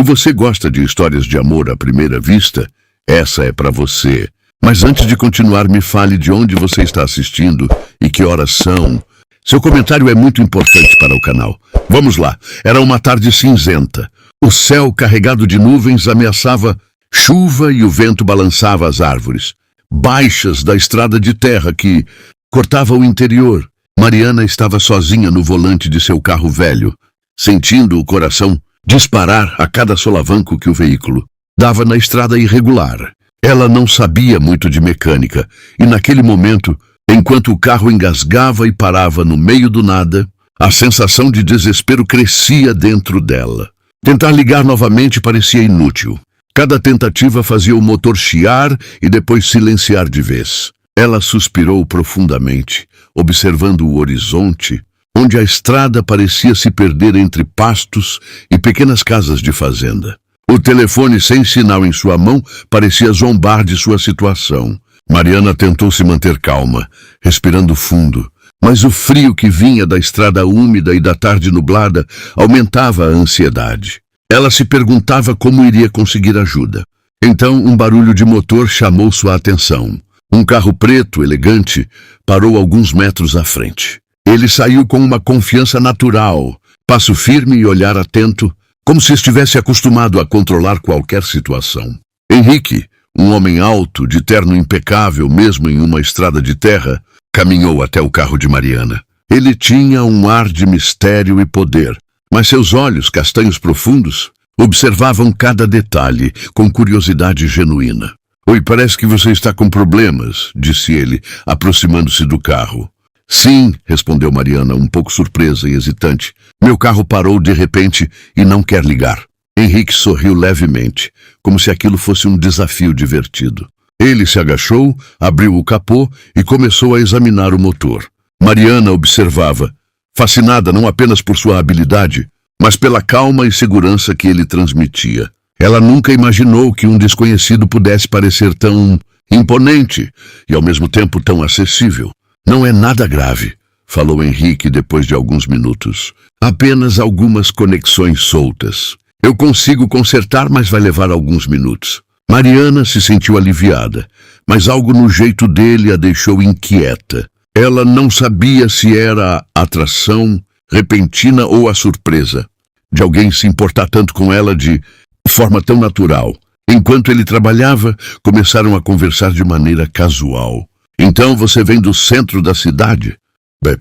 Se você gosta de histórias de amor à primeira vista, essa é para você. Mas antes de continuar, me fale de onde você está assistindo e que horas são. Seu comentário é muito importante para o canal. Vamos lá. Era uma tarde cinzenta. O céu carregado de nuvens ameaçava chuva e o vento balançava as árvores baixas da estrada de terra que cortava o interior. Mariana estava sozinha no volante de seu carro velho, sentindo o coração disparar a cada solavanco que o veículo dava na estrada irregular. Ela não sabia muito de mecânica, e naquele momento, enquanto o carro engasgava e parava no meio do nada, a sensação de desespero crescia dentro dela. Tentar ligar novamente parecia inútil. Cada tentativa fazia o motor chiar e depois silenciar de vez. Ela suspirou profundamente, observando o horizonte, onde a estrada parecia se perder entre pastos e pequenas casas de fazenda. O telefone sem sinal em sua mão parecia zombar de sua situação. Mariana tentou se manter calma, respirando fundo, mas o frio que vinha da estrada úmida e da tarde nublada aumentava a ansiedade. Ela se perguntava como iria conseguir ajuda. Então, um barulho de motor chamou sua atenção. Um carro preto, elegante, parou alguns metros à frente. Ele saiu com uma confiança natural, passo firme e olhar atento, como se estivesse acostumado a controlar qualquer situação. Henrique, um homem alto, de terno impecável mesmo em uma estrada de terra, caminhou até o carro de Mariana. Ele tinha um ar de mistério e poder, mas seus olhos, castanhos profundos, observavam cada detalhe com curiosidade genuína. "Oi, parece que você está com problemas", disse ele, aproximando-se do carro. "Sim", respondeu Mariana, um pouco surpresa e hesitante. "Meu carro parou de repente e não quer ligar." Henrique sorriu levemente, como se aquilo fosse um desafio divertido. Ele se agachou, abriu o capô e começou a examinar o motor. Mariana observava, fascinada não apenas por sua habilidade, mas pela calma e segurança que ele transmitia. Ela nunca imaginou que um desconhecido pudesse parecer tão imponente e ao mesmo tempo tão acessível. "Não é nada grave", falou Henrique depois de alguns minutos. "Apenas algumas conexões soltas. Eu consigo consertar, mas vai levar alguns minutos." Mariana se sentiu aliviada, mas algo no jeito dele a deixou inquieta. Ela não sabia se era a atração repentina ou a surpresa de alguém se importar tanto com ela de forma tão natural. Enquanto ele trabalhava, começaram a conversar de maneira casual. "Então você vem do centro da cidade?"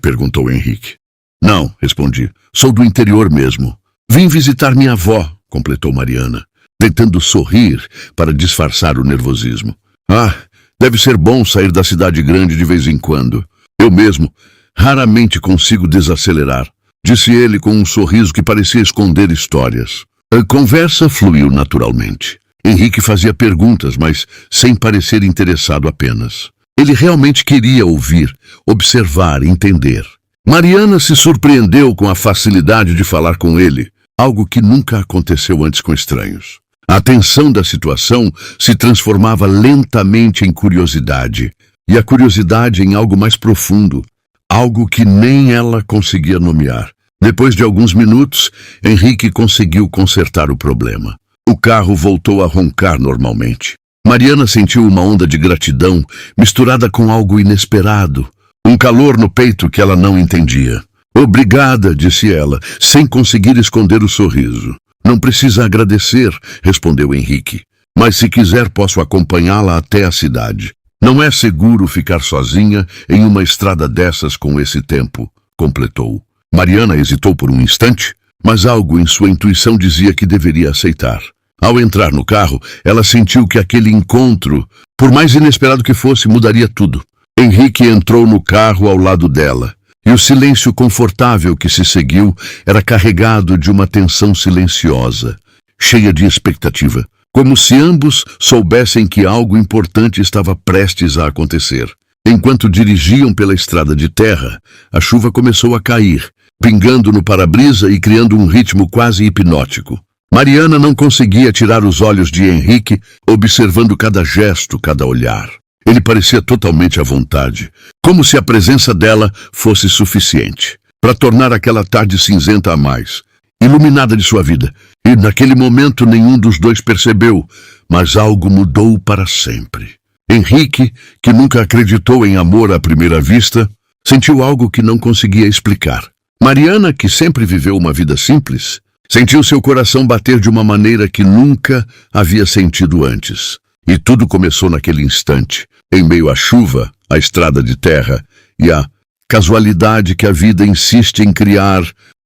Perguntou Henrique. "Não", respondi. "Sou do interior mesmo. Vim visitar minha avó", completou Mariana, tentando sorrir para disfarçar o nervosismo. "Ah, deve ser bom sair da cidade grande de vez em quando. Eu mesmo raramente consigo desacelerar", disse ele com um sorriso que parecia esconder histórias. A conversa fluiu naturalmente. Henrique fazia perguntas, mas sem parecer interessado apenas. Ele realmente queria ouvir, observar, entender. Mariana se surpreendeu com a facilidade de falar com ele, algo que nunca aconteceu antes com estranhos. A tensão da situação se transformava lentamente em curiosidade, e a curiosidade em algo mais profundo, algo que nem ela conseguia nomear. Depois de alguns minutos, Henrique conseguiu consertar o problema. O carro voltou a roncar normalmente. Mariana sentiu uma onda de gratidão misturada com algo inesperado, um calor no peito que ela não entendia. "Obrigada", disse ela, sem conseguir esconder o sorriso. "Não precisa agradecer", respondeu Henrique. "Mas se quiser posso acompanhá-la até a cidade. Não é seguro ficar sozinha em uma estrada dessas com esse tempo", completou. Mariana hesitou por um instante, mas algo em sua intuição dizia que deveria aceitar. Ao entrar no carro, ela sentiu que aquele encontro, por mais inesperado que fosse, mudaria tudo. Henrique entrou no carro ao lado dela, e o silêncio confortável que se seguiu era carregado de uma tensão silenciosa, cheia de expectativa, como se ambos soubessem que algo importante estava prestes a acontecer. Enquanto dirigiam pela estrada de terra, a chuva começou a cair, pingando no para-brisa e criando um ritmo quase hipnótico. Mariana não conseguia tirar os olhos de Henrique, observando cada gesto, cada olhar. Ele parecia totalmente à vontade, como se a presença dela fosse suficiente para tornar aquela tarde cinzenta a mais, iluminada de sua vida. E naquele momento nenhum dos dois percebeu, mas algo mudou para sempre. Henrique, que nunca acreditou em amor à primeira vista, sentiu algo que não conseguia explicar. Mariana, que sempre viveu uma vida simples, sentiu seu coração bater de uma maneira que nunca havia sentido antes. E tudo começou naquele instante, em meio à chuva, à estrada de terra e à casualidade que a vida insiste em criar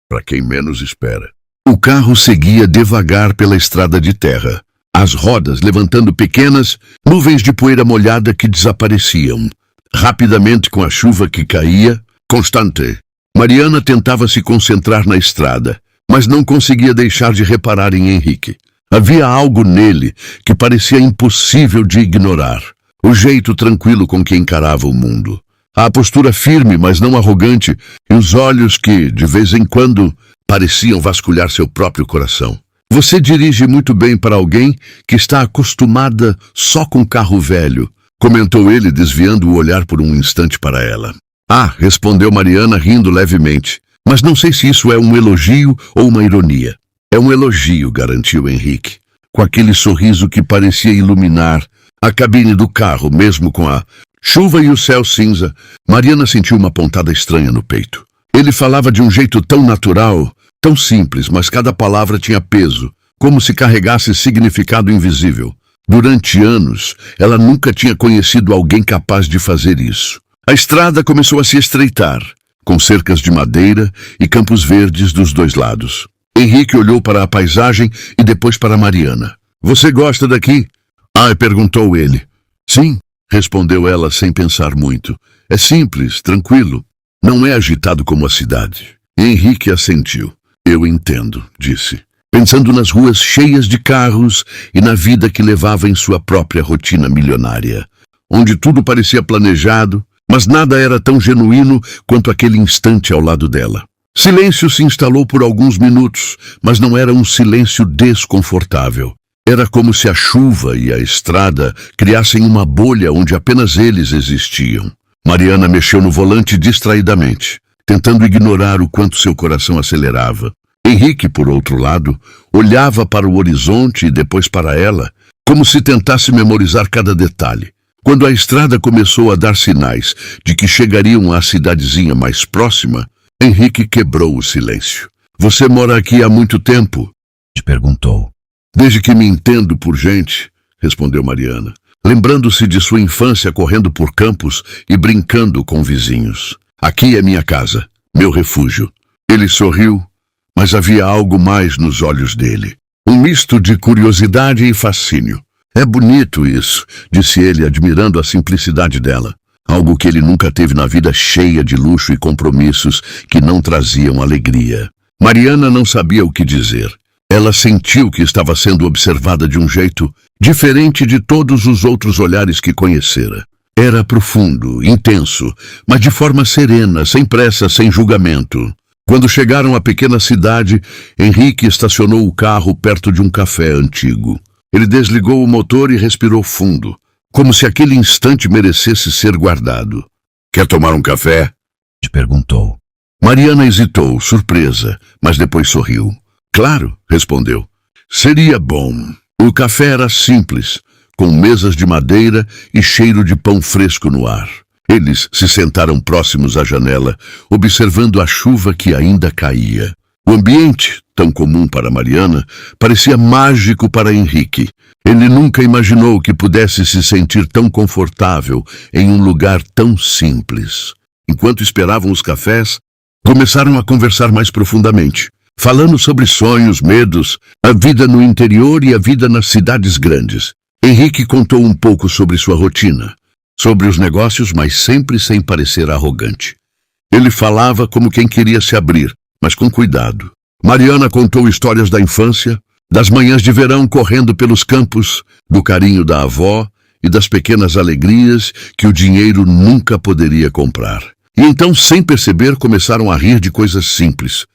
para quem menos espera. O carro seguia devagar pela estrada de terra, as rodas levantando pequenas nuvens de poeira molhada que desapareciam. Rapidamente, com a chuva que caía, constante, Mariana tentava se concentrar na estrada, mas não conseguia deixar de reparar em Henrique. Havia algo nele que parecia impossível de ignorar. O jeito tranquilo com que encarava o mundo. A postura firme, mas não arrogante, e os olhos que, de vez em quando, pareciam vasculhar seu próprio coração. Você dirige muito bem para alguém que está acostumada só com carro velho, comentou ele, desviando o olhar por um instante para ela. Ah, respondeu Mariana, rindo levemente. Mas não sei se isso é um elogio ou uma ironia. É um elogio, garantiu Henrique, com aquele sorriso que parecia iluminar a cabine do carro, mesmo com a chuva e o céu cinza. Mariana sentiu uma pontada estranha no peito. Ele falava de um jeito tão natural, tão simples, mas cada palavra tinha peso, como se carregasse significado invisível. Durante anos, ela nunca tinha conhecido alguém capaz de fazer isso. A estrada começou a se estreitar, com cercas de madeira e campos verdes dos dois lados. Henrique olhou para a paisagem e depois para Mariana. Você gosta daqui? Ah, perguntou ele. Sim, respondeu ela sem pensar muito. É simples, tranquilo. Não é agitado como a cidade. Henrique assentiu. Eu entendo, disse, pensando nas ruas cheias de carros e na vida que levava em sua própria rotina milionária, onde tudo parecia planejado, mas nada era tão genuíno quanto aquele instante ao lado dela. Silêncio se instalou por alguns minutos, mas não era um silêncio desconfortável. Era como se a chuva e a estrada criassem uma bolha onde apenas eles existiam. Mariana mexeu no volante distraidamente, tentando ignorar o quanto seu coração acelerava. Henrique, por outro lado, olhava para o horizonte e depois para ela, como se tentasse memorizar cada detalhe. Quando a estrada começou a dar sinais de que chegariam à cidadezinha mais próxima, Henrique quebrou o silêncio. Você mora aqui há muito tempo? Perguntou. Desde que me entendo por gente, respondeu Mariana, lembrando-se de sua infância correndo por campos e brincando com vizinhos. Aqui é minha casa, meu refúgio. Ele sorriu, mas havia algo mais nos olhos dele. Um misto de curiosidade e fascínio. É bonito isso, disse ele, admirando a simplicidade dela. Algo que ele nunca teve na vida, cheia de luxo e compromissos que não traziam alegria. Mariana não sabia o que dizer. Ela sentiu que estava sendo observada de um jeito diferente de todos os outros olhares que conhecera. Era profundo, intenso, mas de forma serena, sem pressa, sem julgamento. Quando chegaram à pequena cidade, Henrique estacionou o carro perto de um café antigo. Ele desligou o motor e respirou fundo, como se aquele instante merecesse ser guardado. Quer tomar um café? Perguntou. Mariana hesitou, surpresa, mas depois sorriu. Claro, respondeu. Seria bom. O café era simples, com mesas de madeira e cheiro de pão fresco no ar. Eles se sentaram próximos à janela, observando a chuva que ainda caía. O ambiente, tão comum para Mariana, parecia mágico para Henrique. Ele nunca imaginou que pudesse se sentir tão confortável em um lugar tão simples. Enquanto esperavam os cafés, começaram a conversar mais profundamente, falando sobre sonhos, medos, a vida no interior e a vida nas cidades grandes. Henrique contou um pouco sobre sua rotina, sobre os negócios, mas sempre sem parecer arrogante. Ele falava como quem queria se abrir, mas com cuidado. Mariana contou histórias da infância, das manhãs de verão correndo pelos campos, do carinho da avó e das pequenas alegrias que o dinheiro nunca poderia comprar. E então, sem perceber, começaram a rir de coisas simples,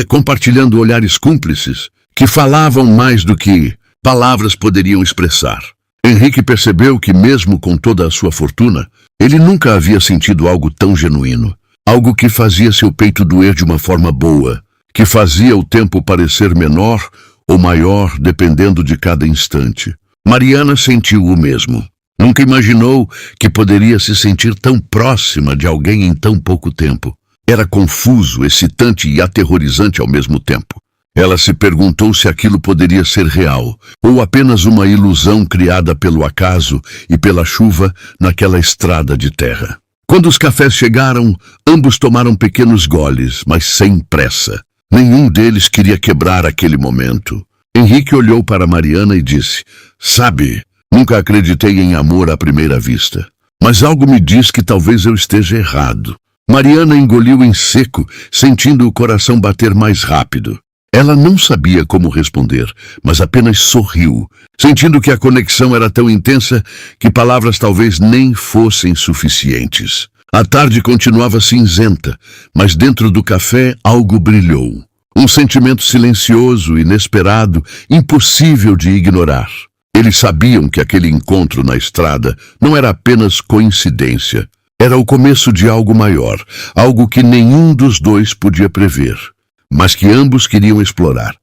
compartilhando olhares cúmplices que falavam mais do que palavras poderiam expressar. Henrique percebeu que, mesmo com toda a sua fortuna, ele nunca havia sentido algo tão genuíno. Algo que fazia seu peito doer de uma forma boa, que fazia o tempo parecer menor ou maior, dependendo de cada instante. Mariana sentiu o mesmo. Nunca imaginou que poderia se sentir tão próxima de alguém em tão pouco tempo. Era confuso, excitante e aterrorizante ao mesmo tempo. Ela se perguntou se aquilo poderia ser real, ou apenas uma ilusão criada pelo acaso e pela chuva naquela estrada de terra. Quando os cafés chegaram, ambos tomaram pequenos goles, mas sem pressa. Nenhum deles queria quebrar aquele momento. Henrique olhou para Mariana e disse: "Sabe, nunca acreditei em amor à primeira vista. Mas algo me diz que talvez eu esteja errado." Mariana engoliu em seco, sentindo o coração bater mais rápido. Ela não sabia como responder, mas apenas sorriu, sentindo que a conexão era tão intensa que palavras talvez nem fossem suficientes. A tarde continuava cinzenta, mas dentro do café algo brilhou. Um sentimento silencioso, inesperado, impossível de ignorar. Eles sabiam que aquele encontro na estrada não era apenas coincidência. Era o começo de algo maior, algo que nenhum dos dois podia prever, mas que ambos queriam explorar,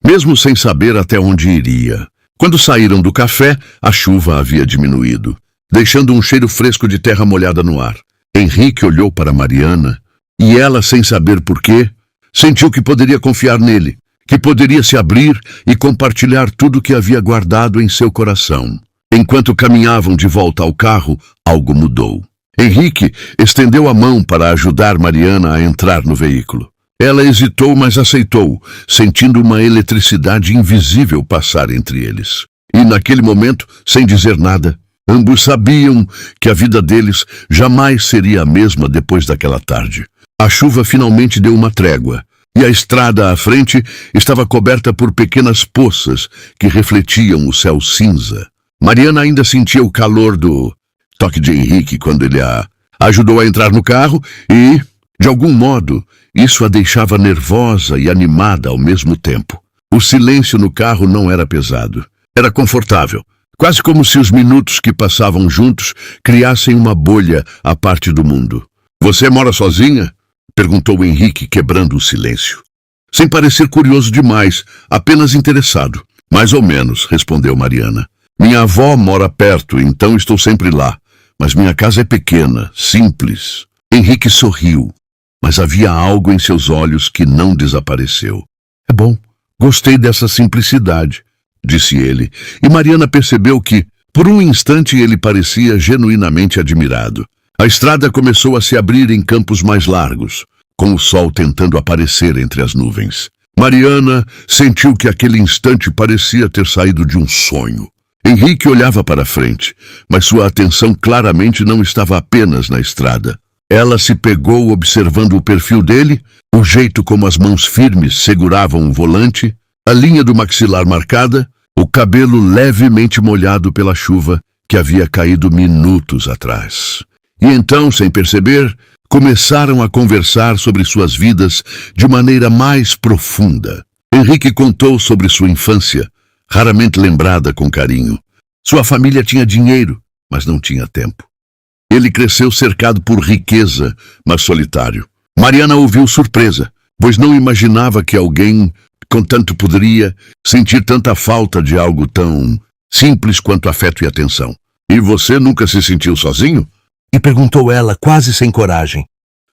mesmo sem saber até onde iria. Quando saíram do café, a chuva havia diminuído, deixando um cheiro fresco de terra molhada no ar. Henrique olhou para Mariana, e ela, sem saber porquê, sentiu que poderia confiar nele, que poderia se abrir e compartilhar tudo o que havia guardado em seu coração. Enquanto caminhavam de volta ao carro, algo mudou. Henrique estendeu a mão para ajudar Mariana a entrar no veículo. Ela hesitou, mas aceitou, sentindo uma eletricidade invisível passar entre eles. E naquele momento, sem dizer nada, ambos sabiam que a vida deles jamais seria a mesma depois daquela tarde. A chuva finalmente deu uma trégua, e a estrada à frente estava coberta por pequenas poças que refletiam o céu cinza. Mariana ainda sentia o calor do toque de Henrique quando ele a ajudou a entrar no carro e, de algum modo, isso a deixava nervosa e animada ao mesmo tempo. O silêncio no carro não era pesado. Era confortável, quase como se os minutos que passavam juntos criassem uma bolha à parte do mundo. "Você mora sozinha?" perguntou Henrique, quebrando o silêncio. Sem parecer curioso demais, apenas interessado. "Mais ou menos", respondeu Mariana. "Minha avó mora perto, então estou sempre lá. Mas minha casa é pequena, simples." Henrique sorriu, mas havia algo em seus olhos que não desapareceu. "É bom, gostei dessa simplicidade", disse ele, e Mariana percebeu que, por um instante, ele parecia genuinamente admirado. A estrada começou a se abrir em campos mais largos, com o sol tentando aparecer entre as nuvens. Mariana sentiu que aquele instante parecia ter saído de um sonho. Henrique olhava para frente, mas sua atenção claramente não estava apenas na estrada. Ela se pegou observando o perfil dele, o jeito como as mãos firmes seguravam o volante, a linha do maxilar marcada, o cabelo levemente molhado pela chuva que havia caído minutos atrás. E então, sem perceber, começaram a conversar sobre suas vidas de maneira mais profunda. Henrique contou sobre sua infância, raramente lembrada com carinho. Sua família tinha dinheiro, mas não tinha tempo. Ele cresceu cercado por riqueza, mas solitário. Mariana ouviu surpresa, pois não imaginava que alguém com tanto poderia sentir tanta falta de algo tão simples quanto afeto e atenção. "E você nunca se sentiu sozinho?" E perguntou ela, quase sem coragem.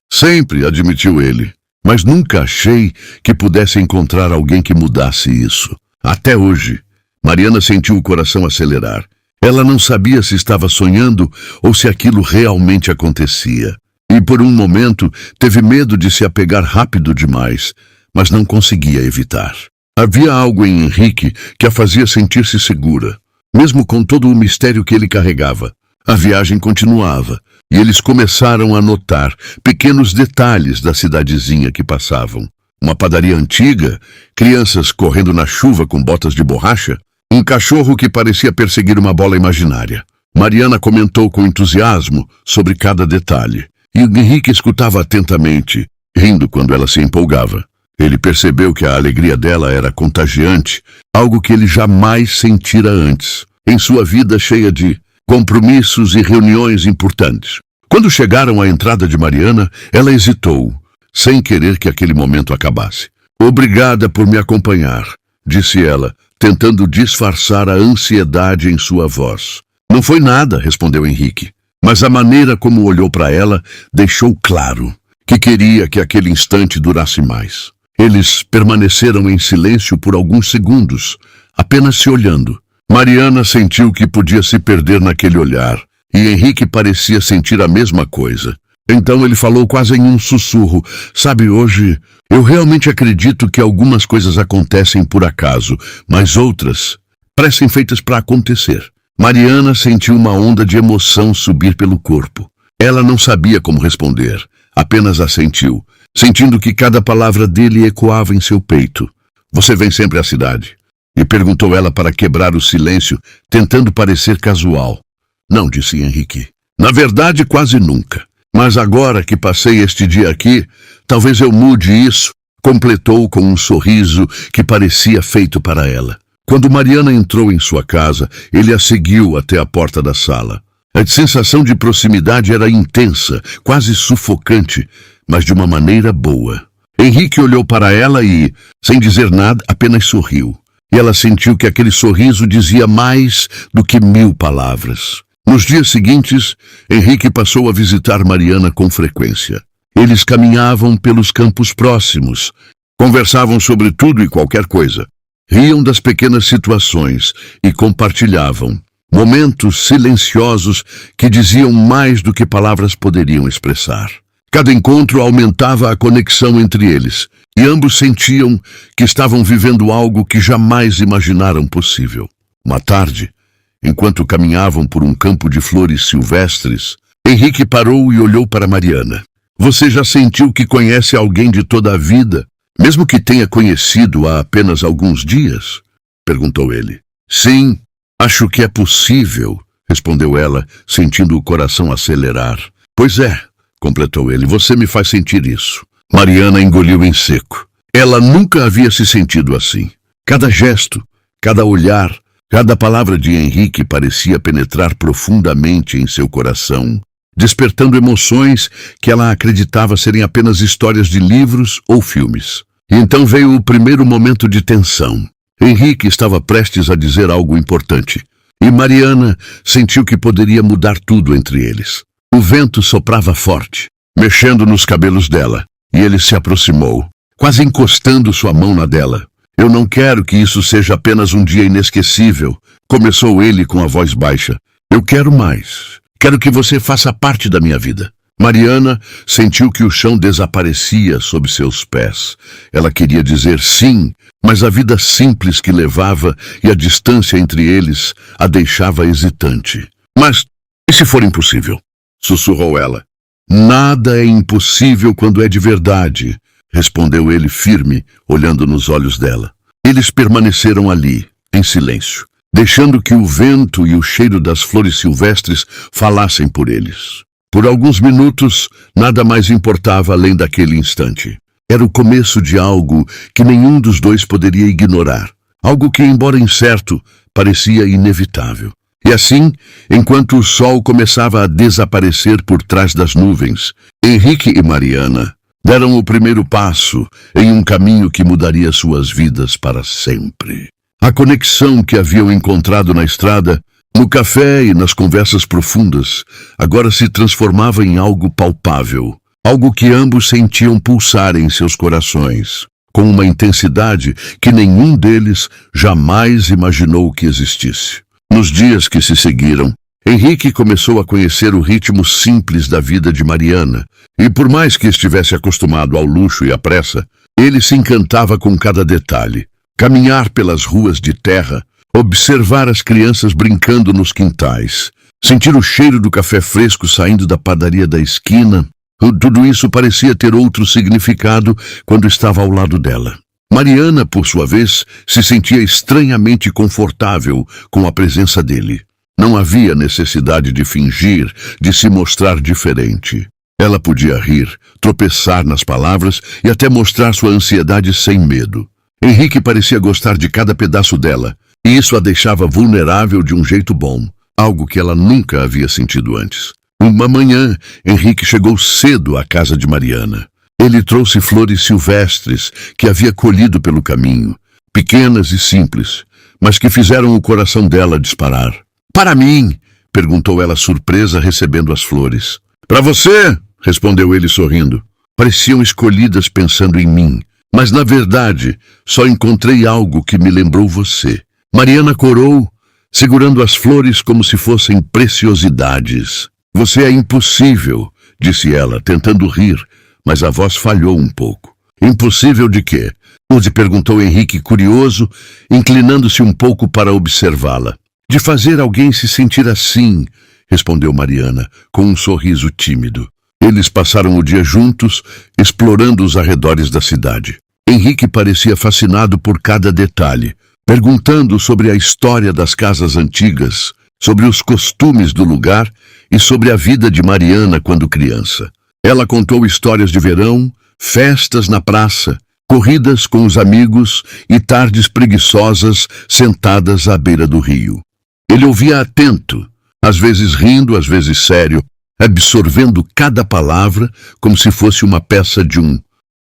"Sempre", admitiu ele, "mas nunca achei que pudesse encontrar alguém que mudasse isso. Até hoje." Mariana sentiu o coração acelerar. Ela não sabia se estava sonhando ou se aquilo realmente acontecia. E por um momento teve medo de se apegar rápido demais, mas não conseguia evitar. Havia algo em Henrique que a fazia sentir-se segura, mesmo com todo o mistério que ele carregava. A viagem continuava, e eles começaram a notar pequenos detalhes da cidadezinha que passavam. Uma padaria antiga, crianças correndo na chuva com botas de borracha, um cachorro que parecia perseguir uma bola imaginária. Mariana comentou com entusiasmo sobre cada detalhe, e Henrique escutava atentamente, rindo quando ela se empolgava. Ele percebeu que a alegria dela era contagiante, algo que ele jamais sentira antes, em sua vida cheia de compromissos e reuniões importantes. Quando chegaram à entrada de Mariana, ela hesitou, sem querer que aquele momento acabasse. "Obrigada por me acompanhar", disse ela, tentando disfarçar a ansiedade em sua voz. Não foi nada, respondeu Henrique, mas a maneira como olhou para ela deixou claro que queria que aquele instante durasse mais. Eles permaneceram em silêncio por alguns segundos, apenas se olhando. Mariana sentiu que podia se perder naquele olhar, e Henrique parecia sentir a mesma coisa. Então ele falou quase em um sussurro. Sabe, hoje, eu realmente acredito que algumas coisas acontecem por acaso, mas outras parecem feitas para acontecer. Mariana sentiu uma onda de emoção subir pelo corpo. Ela não sabia como responder, apenas assentiu, sentindo que cada palavra dele ecoava em seu peito. Você vem sempre à cidade? E perguntou ela para quebrar o silêncio, tentando parecer casual. Não, disse Henrique. Na verdade, quase nunca. Mas agora que passei este dia aqui, talvez eu mude isso, completou com um sorriso que parecia feito para ela. Quando Mariana entrou em sua casa, ele a seguiu até a porta da sala. A sensação de proximidade era intensa, quase sufocante, mas de uma maneira boa. Henrique olhou para ela e, sem dizer nada, apenas sorriu. E ela sentiu que aquele sorriso dizia mais do que 1000 palavras. Nos dias seguintes, Henrique passou a visitar Mariana com frequência. Eles caminhavam pelos campos próximos, conversavam sobre tudo e qualquer coisa, riam das pequenas situações e compartilhavam momentos silenciosos que diziam mais do que palavras poderiam expressar. Cada encontro aumentava a conexão entre eles, e ambos sentiam que estavam vivendo algo que jamais imaginaram possível. Uma tarde, enquanto caminhavam por um campo de flores silvestres, Henrique parou e olhou para Mariana. Você já sentiu que conhece alguém de toda a vida, mesmo que tenha conhecido há apenas alguns dias? Perguntou ele. Sim, acho que é possível, respondeu ela, sentindo o coração acelerar. Pois é, completou ele, você me faz sentir isso. Mariana engoliu em seco. Ela nunca havia se sentido assim. Cada gesto, cada olhar, cada palavra de Henrique parecia penetrar profundamente em seu coração, despertando emoções que ela acreditava serem apenas histórias de livros ou filmes. E então veio o primeiro momento de tensão. Henrique estava prestes a dizer algo importante, e Mariana sentiu que poderia mudar tudo entre eles. O vento soprava forte, mexendo nos cabelos dela, e ele se aproximou, quase encostando sua mão na dela. Eu não quero que isso seja apenas um dia inesquecível, começou ele com a voz baixa. Eu quero mais. Quero que você faça parte da minha vida. Mariana sentiu que o chão desaparecia sob seus pés. Ela queria dizer sim, mas a vida simples que levava e a distância entre eles a deixava hesitante. Mas, e se for impossível? Sussurrou ela. Nada é impossível quando é de verdade, respondeu ele firme, olhando nos olhos dela. Eles permaneceram ali, em silêncio, deixando que o vento e o cheiro das flores silvestres falassem por eles. Por alguns minutos, nada mais importava além daquele instante. Era o começo de algo que nenhum dos dois poderia ignorar. Algo que, embora incerto, parecia inevitável. E assim, enquanto o sol começava a desaparecer por trás das nuvens, Henrique e Mariana deram o primeiro passo em um caminho que mudaria suas vidas para sempre. A conexão que haviam encontrado na estrada, no café e nas conversas profundas, agora se transformava em algo palpável, algo que ambos sentiam pulsar em seus corações, com uma intensidade que nenhum deles jamais imaginou que existisse. Nos dias que se seguiram, Henrique começou a conhecer o ritmo simples da vida de Mariana, e por mais que estivesse acostumado ao luxo e à pressa, ele se encantava com cada detalhe. Caminhar pelas ruas de terra, observar as crianças brincando nos quintais, sentir o cheiro do café fresco saindo da padaria da esquina, tudo isso parecia ter outro significado quando estava ao lado dela. Mariana, por sua vez, se sentia estranhamente confortável com a presença dele. Não havia necessidade de fingir, de se mostrar diferente. Ela podia rir, tropeçar nas palavras e até mostrar sua ansiedade sem medo. Henrique parecia gostar de cada pedaço dela, e isso a deixava vulnerável de um jeito bom, algo que ela nunca havia sentido antes. Uma manhã, Henrique chegou cedo à casa de Mariana. Ele trouxe flores silvestres que havia colhido pelo caminho, pequenas e simples, mas que fizeram o coração dela disparar. Para mim? Perguntou ela surpresa, recebendo as flores. Para você? Respondeu ele sorrindo. Pareciam escolhidas pensando em mim, mas na verdade só encontrei algo que me lembrou você. Mariana corou, segurando as flores como se fossem preciosidades. Você é impossível, disse ela, tentando rir, mas a voz falhou um pouco. Impossível de quê? Rose perguntou Henrique curioso, inclinando-se um pouco para observá-la. De fazer alguém se sentir assim, respondeu Mariana, com um sorriso tímido. Eles passaram o dia juntos, explorando os arredores da cidade. Henrique parecia fascinado por cada detalhe, perguntando sobre a história das casas antigas, sobre os costumes do lugar e sobre a vida de Mariana quando criança. Ela contou histórias de verão, festas na praça, corridas com os amigos e tardes preguiçosas sentadas à beira do rio. Ele ouvia atento, às vezes rindo, às vezes sério, absorvendo cada palavra como se fosse uma peça de um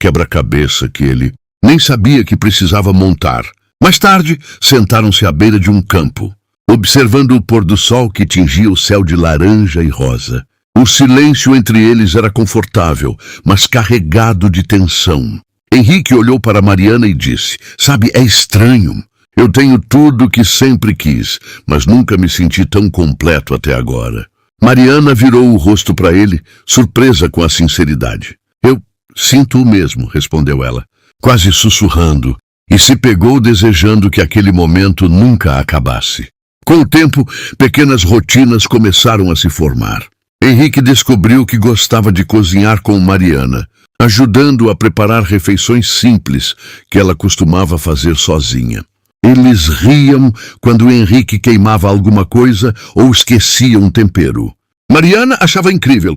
quebra-cabeça que ele nem sabia que precisava montar. Mais tarde, sentaram-se à beira de um campo, observando o pôr do sol que tingia o céu de laranja e rosa. O silêncio entre eles era confortável, mas carregado de tensão. Henrique olhou para Mariana e disse, sabe, é estranho. Eu tenho tudo o que sempre quis, mas nunca me senti tão completo até agora. Mariana virou o rosto para ele, surpresa com a sinceridade. Eu sinto o mesmo, respondeu ela, quase sussurrando, e se pegou desejando que aquele momento nunca acabasse. Com o tempo, pequenas rotinas começaram a se formar. Henrique descobriu que gostava de cozinhar com Mariana, ajudando-a a preparar refeições simples que ela costumava fazer sozinha. Eles riam quando Henrique queimava alguma coisa ou esquecia um tempero. Mariana achava incrível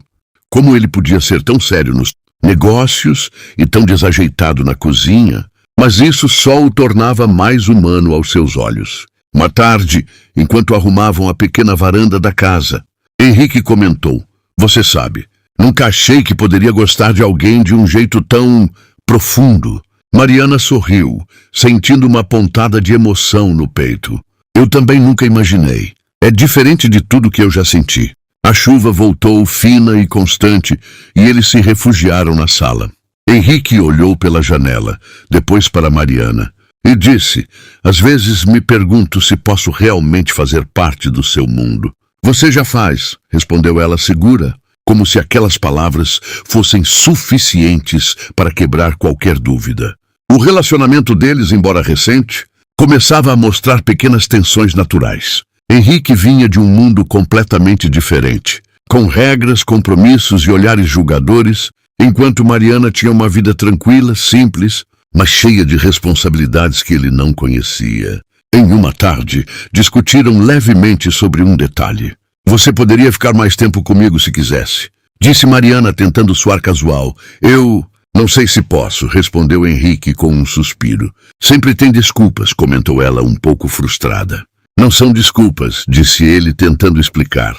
como ele podia ser tão sério nos negócios e tão desajeitado na cozinha, mas isso só o tornava mais humano aos seus olhos. Uma tarde, enquanto arrumavam a pequena varanda da casa, Henrique comentou, você sabe, nunca achei que poderia gostar de alguém de um jeito tão profundo. Mariana sorriu, sentindo uma pontada de emoção no peito. Eu também nunca imaginei. É diferente de tudo que eu já senti. A chuva voltou fina e constante e eles se refugiaram na sala. Henrique olhou pela janela, depois para Mariana, e disse, às vezes me pergunto se posso realmente fazer parte do seu mundo. Você já faz, respondeu ela segura, como se aquelas palavras fossem suficientes para quebrar qualquer dúvida. O relacionamento deles, embora recente, começava a mostrar pequenas tensões naturais. Henrique vinha de um mundo completamente diferente, com regras, compromissos e olhares julgadores, enquanto Mariana tinha uma vida tranquila, simples, mas cheia de responsabilidades que ele não conhecia. Em uma tarde, discutiram levemente sobre um detalhe. Você poderia ficar mais tempo comigo se quisesse, disse Mariana tentando soar casual. Eu não sei se posso, respondeu Henrique com um suspiro. Sempre tem desculpas, comentou ela um pouco frustrada. Não são desculpas, disse ele tentando explicar.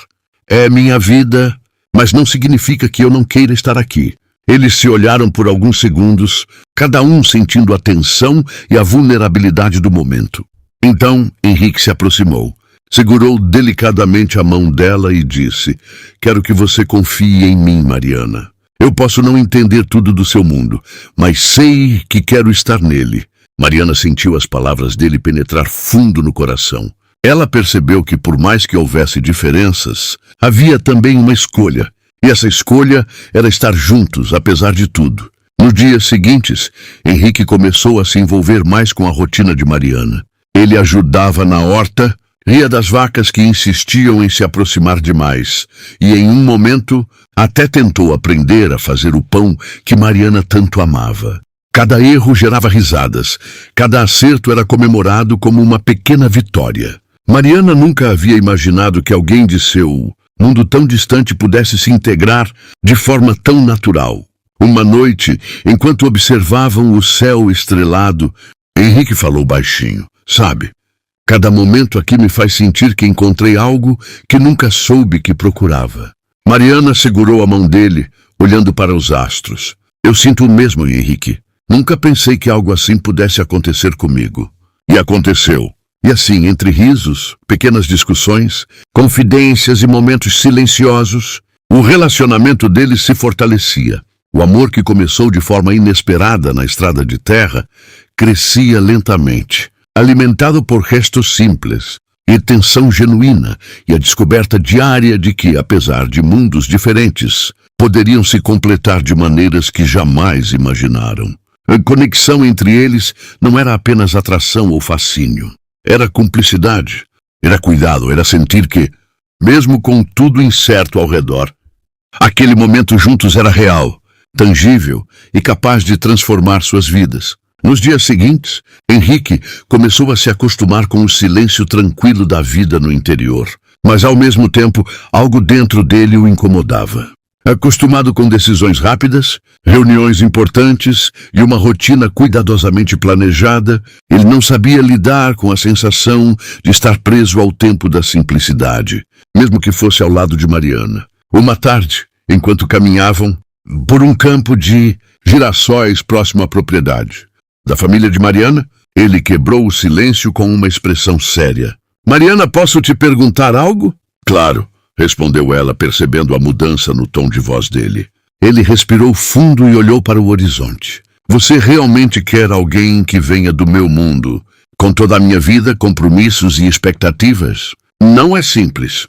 É minha vida, mas não significa que eu não queira estar aqui. Eles se olharam por alguns segundos, cada um sentindo a tensão e a vulnerabilidade do momento. Então, Henrique se aproximou, segurou delicadamente a mão dela e disse, quero que você confie em mim, Mariana. Eu posso não entender tudo do seu mundo, mas sei que quero estar nele. Mariana sentiu as palavras dele penetrar fundo no coração. Ela percebeu que, por mais que houvesse diferenças, havia também uma escolha. E essa escolha era estar juntos, apesar de tudo. Nos dias seguintes, Henrique começou a se envolver mais com a rotina de Mariana. Ele ajudava na horta, ria das vacas que insistiam em se aproximar demais, e em um momento até tentou aprender a fazer o pão que Mariana tanto amava. Cada erro gerava risadas, cada acerto era comemorado como uma pequena vitória. Mariana nunca havia imaginado que alguém de seu mundo tão distante pudesse se integrar de forma tão natural. Uma noite, enquanto observavam o céu estrelado, Henrique falou baixinho, sabe, cada momento aqui me faz sentir que encontrei algo que nunca soube que procurava. Mariana segurou a mão dele, olhando para os astros. Eu sinto o mesmo, Henrique. Nunca pensei que algo assim pudesse acontecer comigo. E aconteceu. E assim, entre risos, pequenas discussões, confidências e momentos silenciosos, o relacionamento deles se fortalecia. O amor que começou de forma inesperada na estrada de terra crescia lentamente, alimentado por gestos simples e tensão genuína e a descoberta diária de que, apesar de mundos diferentes, poderiam se completar de maneiras que jamais imaginaram. A conexão entre eles não era apenas atração ou fascínio. Era cumplicidade, era cuidado, era sentir que, mesmo com tudo incerto ao redor, aquele momento juntos era real, tangível e capaz de transformar suas vidas. Nos dias seguintes, Henrique começou a se acostumar com o silêncio tranquilo da vida no interior, mas ao mesmo tempo algo dentro dele o incomodava. Acostumado com decisões rápidas, reuniões importantes e uma rotina cuidadosamente planejada, ele não sabia lidar com a sensação de estar preso ao tempo da simplicidade, mesmo que fosse ao lado de Mariana. Uma tarde, enquanto caminhavam por um campo de girassóis próximo à propriedade da família de Mariana, ele quebrou o silêncio com uma expressão séria. "Mariana, posso te perguntar algo?" "Claro", respondeu ela, percebendo a mudança no tom de voz dele. Ele respirou fundo e olhou para o horizonte. "Você realmente quer alguém que venha do meu mundo, com toda a minha vida, compromissos e expectativas? Não é simples.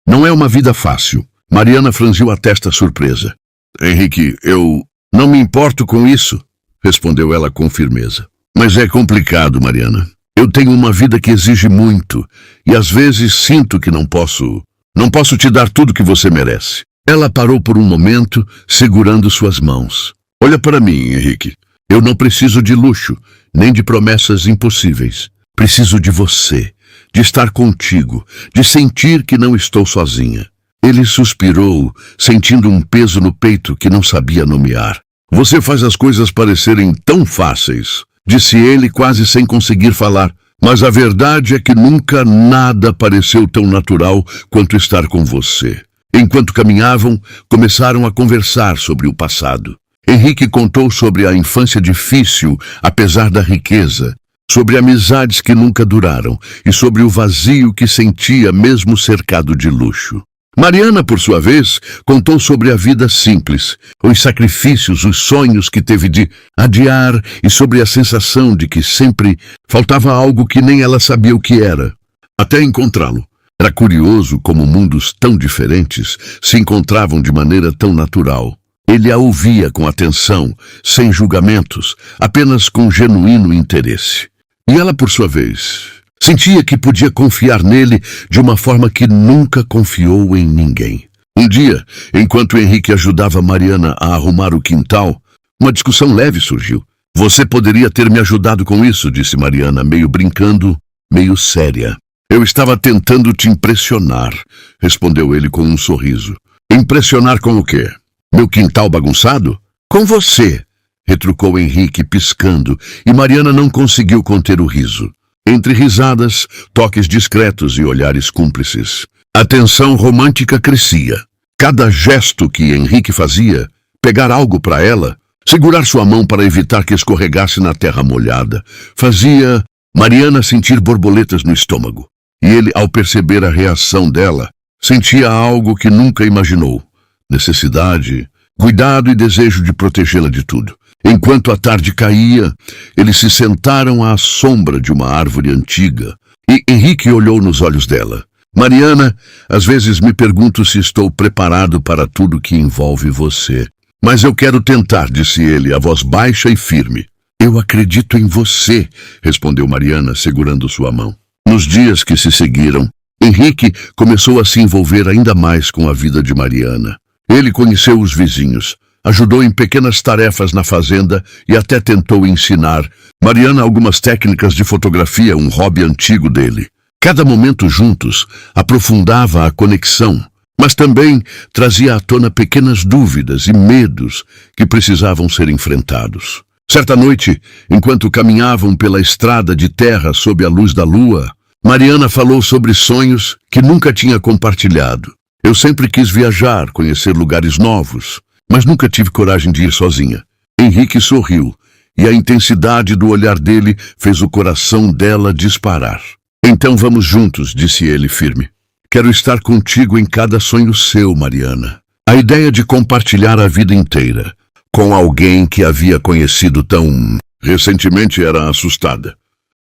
Não é uma vida fácil." Mariana franziu a testa surpresa. "Henrique, eu não me importo com isso", respondeu ela com firmeza. "Mas é complicado, Mariana. Eu tenho uma vida que exige muito, e às vezes sinto que não posso te dar tudo que você merece." Ela parou por um momento, segurando suas mãos. "Olha para mim, Henrique. Eu não preciso de luxo, nem de promessas impossíveis. Preciso de você, de estar contigo, de sentir que não estou sozinha." Ele suspirou, sentindo um peso no peito que não sabia nomear. "Você faz as coisas parecerem tão fáceis", disse ele quase sem conseguir falar. "Mas a verdade é que nunca nada pareceu tão natural quanto estar com você." Enquanto caminhavam, começaram a conversar sobre o passado. Henrique contou sobre a infância difícil, apesar da riqueza, sobre amizades que nunca duraram e sobre o vazio que sentia mesmo cercado de luxo. Mariana, por sua vez, contou sobre a vida simples, os sacrifícios, os sonhos que teve de adiar e sobre a sensação de que sempre faltava algo que nem ela sabia o que era, até encontrá-lo. Era curioso como mundos tão diferentes se encontravam de maneira tão natural. Ele a ouvia com atenção, sem julgamentos, apenas com genuíno interesse. E ela, por sua vez, sentia que podia confiar nele de uma forma que nunca confiou em ninguém. Um dia, enquanto Henrique ajudava Mariana a arrumar o quintal, uma discussão leve surgiu. "Você poderia ter me ajudado com isso", disse Mariana, meio brincando, meio séria. "Eu estava tentando te impressionar", respondeu ele com um sorriso. "Impressionar com o quê? Meu quintal bagunçado?" "Com você", retrucou Henrique, piscando, e Mariana não conseguiu conter o riso. Entre risadas, toques discretos e olhares cúmplices, a tensão romântica crescia. Cada gesto que Henrique fazia, pegar algo para ela, segurar sua mão para evitar que escorregasse na terra molhada, fazia Mariana sentir borboletas no estômago. E ele, ao perceber a reação dela, sentia algo que nunca imaginou: necessidade, cuidado e desejo de protegê-la de tudo. Enquanto a tarde caía, eles se sentaram à sombra de uma árvore antiga, e Henrique olhou nos olhos dela. "Mariana, às vezes me pergunto se estou preparado para tudo que envolve você. Mas eu quero tentar", disse ele, a voz baixa e firme. "Eu acredito em você", respondeu Mariana, segurando sua mão. Nos dias que se seguiram, Henrique começou a se envolver ainda mais com a vida de Mariana. Ele conheceu os vizinhos, ajudou em pequenas tarefas na fazenda e até tentou ensinar Mariana algumas técnicas de fotografia, um hobby antigo dele. Cada momento juntos aprofundava a conexão, mas também trazia à tona pequenas dúvidas e medos que precisavam ser enfrentados. Certa noite, enquanto caminhavam pela estrada de terra sob a luz da lua, Mariana falou sobre sonhos que nunca tinha compartilhado. "Eu sempre quis viajar, conhecer lugares novos, mas nunca tive coragem de ir sozinha." Henrique sorriu, e a intensidade do olhar dele fez o coração dela disparar. Então vamos juntos, disse ele firme. Quero estar contigo em cada sonho seu, Mariana. A ideia de compartilhar a vida inteira com alguém que havia conhecido tão recentemente era assustada,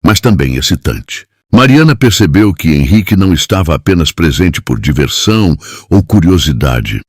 mas também excitante. Mariana percebeu que Henrique não estava apenas presente por diversão ou curiosidade.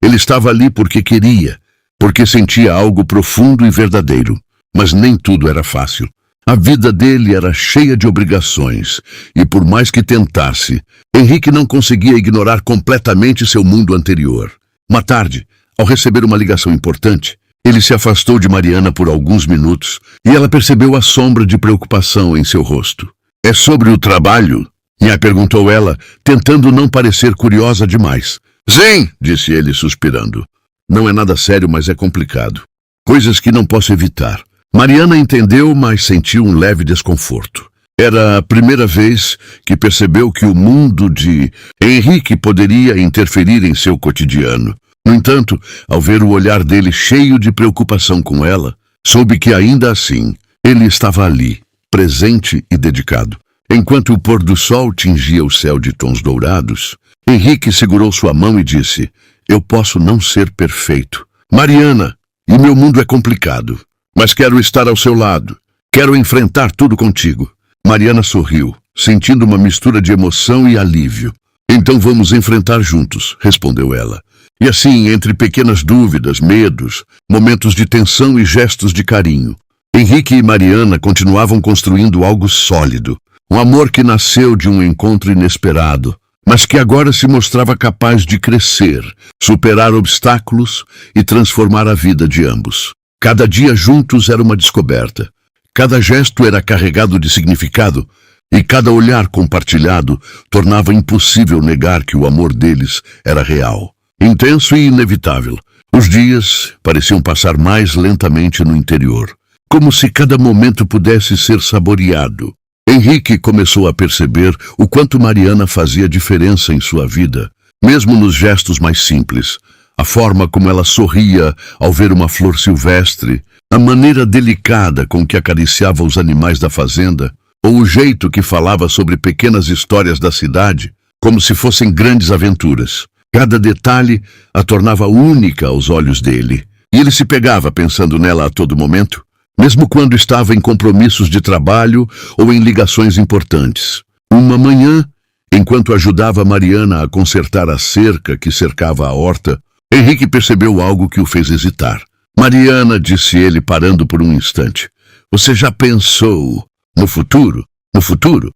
Ele estava ali porque queria, porque sentia algo profundo e verdadeiro. Mas nem tudo era fácil. A vida dele era cheia de obrigações, e por mais que tentasse, Henrique não conseguia ignorar completamente seu mundo anterior. Uma tarde, ao receber uma ligação importante, ele se afastou de Mariana por alguns minutos, e ela percebeu a sombra de preocupação em seu rosto. É sobre o trabalho? Minha perguntou ela, tentando não parecer curiosa demais. Sim, disse ele suspirando. Não é nada sério, mas é complicado. Coisas que não posso evitar. Mariana entendeu, mas sentiu um leve desconforto. Era a primeira vez que percebeu que o mundo de Henrique poderia interferir em seu cotidiano. No entanto, ao ver o olhar dele cheio de preocupação com ela, soube que ainda assim ele estava ali, presente e dedicado. Enquanto o pôr do sol tingia o céu de tons dourados, Henrique segurou sua mão e disse: Eu posso não ser perfeito, Mariana, e meu mundo é complicado. Mas quero estar ao seu lado. Quero enfrentar tudo contigo. Mariana sorriu, sentindo uma mistura de emoção e alívio. Então vamos enfrentar juntos, respondeu ela. E assim, entre pequenas dúvidas, medos, momentos de tensão e gestos de carinho, Henrique e Mariana continuavam construindo algo sólido. Um amor que nasceu de um encontro inesperado, mas que agora se mostrava capaz de crescer, superar obstáculos e transformar a vida de ambos. Cada dia juntos era uma descoberta. Cada gesto era carregado de significado e cada olhar compartilhado tornava impossível negar que o amor deles era real, intenso e inevitável. Os dias pareciam passar mais lentamente no interior, como se cada momento pudesse ser saboreado. Henrique começou a perceber o quanto Mariana fazia diferença em sua vida, mesmo nos gestos mais simples. A forma como ela sorria ao ver uma flor silvestre, a maneira delicada com que acariciava os animais da fazenda, ou o jeito que falava sobre pequenas histórias da cidade, como se fossem grandes aventuras. Cada detalhe a tornava única aos olhos dele, e ele se pegava pensando nela a todo momento, mesmo quando estava em compromissos de trabalho ou em ligações importantes. Uma manhã, enquanto ajudava Mariana a consertar a cerca que cercava a horta, Henrique percebeu algo que o fez hesitar. Mariana, disse ele, parando por um instante. Você já pensou no futuro? No futuro?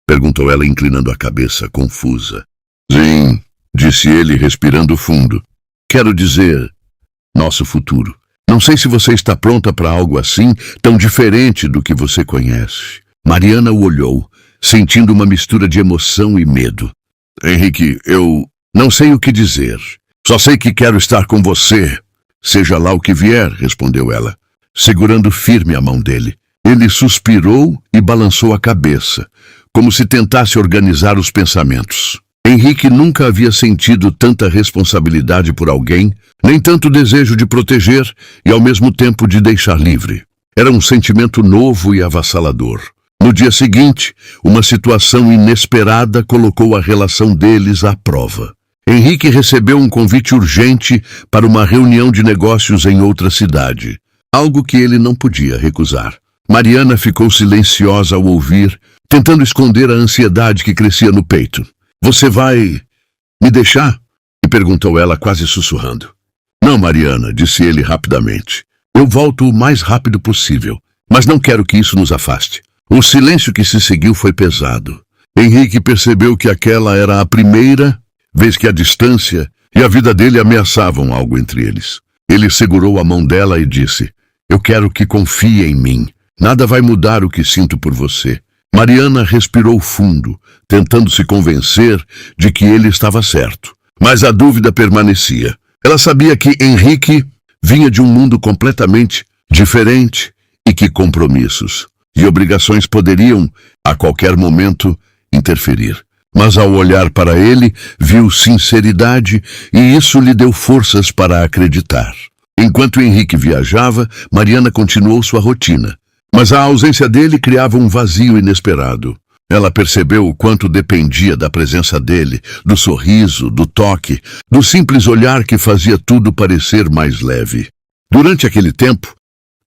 Perguntou ela, inclinando a cabeça, confusa. Sim, disse ele, respirando fundo. Quero dizer, nosso futuro. Não sei se você está pronta para algo assim, tão diferente do que você conhece. Mariana o olhou, sentindo uma mistura de emoção e medo. Henrique, eu não sei o que dizer. Só sei que quero estar com você, seja lá o que vier, respondeu ela, segurando firme a mão dele. Ele suspirou e balançou a cabeça, como se tentasse organizar os pensamentos. Henrique nunca havia sentido tanta responsabilidade por alguém, nem tanto desejo de proteger e ao mesmo tempo de deixar livre. Era um sentimento novo e avassalador. No dia seguinte, uma situação inesperada colocou a relação deles à prova. Henrique recebeu um convite urgente para uma reunião de negócios em outra cidade, algo que ele não podia recusar. Mariana ficou silenciosa ao ouvir, tentando esconder a ansiedade que crescia no peito. Você vai me deixar? Me perguntou ela, quase sussurrando. Não, Mariana, disse ele rapidamente. Eu volto o mais rápido possível, mas não quero que isso nos afaste. O silêncio que se seguiu foi pesado. Henrique percebeu que aquela era a primeira vez que a distância e a vida dele ameaçavam algo entre eles. Ele segurou a mão dela e disse, eu quero que confie em mim. Nada vai mudar o que sinto por você. Mariana respirou fundo, tentando se convencer de que ele estava certo. Mas a dúvida permanecia. Ela sabia que Henrique vinha de um mundo completamente diferente e que compromissos e obrigações poderiam, a qualquer momento, interferir. Mas ao olhar para ele, viu sinceridade e isso lhe deu forças para acreditar. Enquanto Henrique viajava, Mariana continuou sua rotina. Mas a ausência dele criava um vazio inesperado. Ela percebeu o quanto dependia da presença dele, do sorriso, do toque, do simples olhar que fazia tudo parecer mais leve. Durante aquele tempo,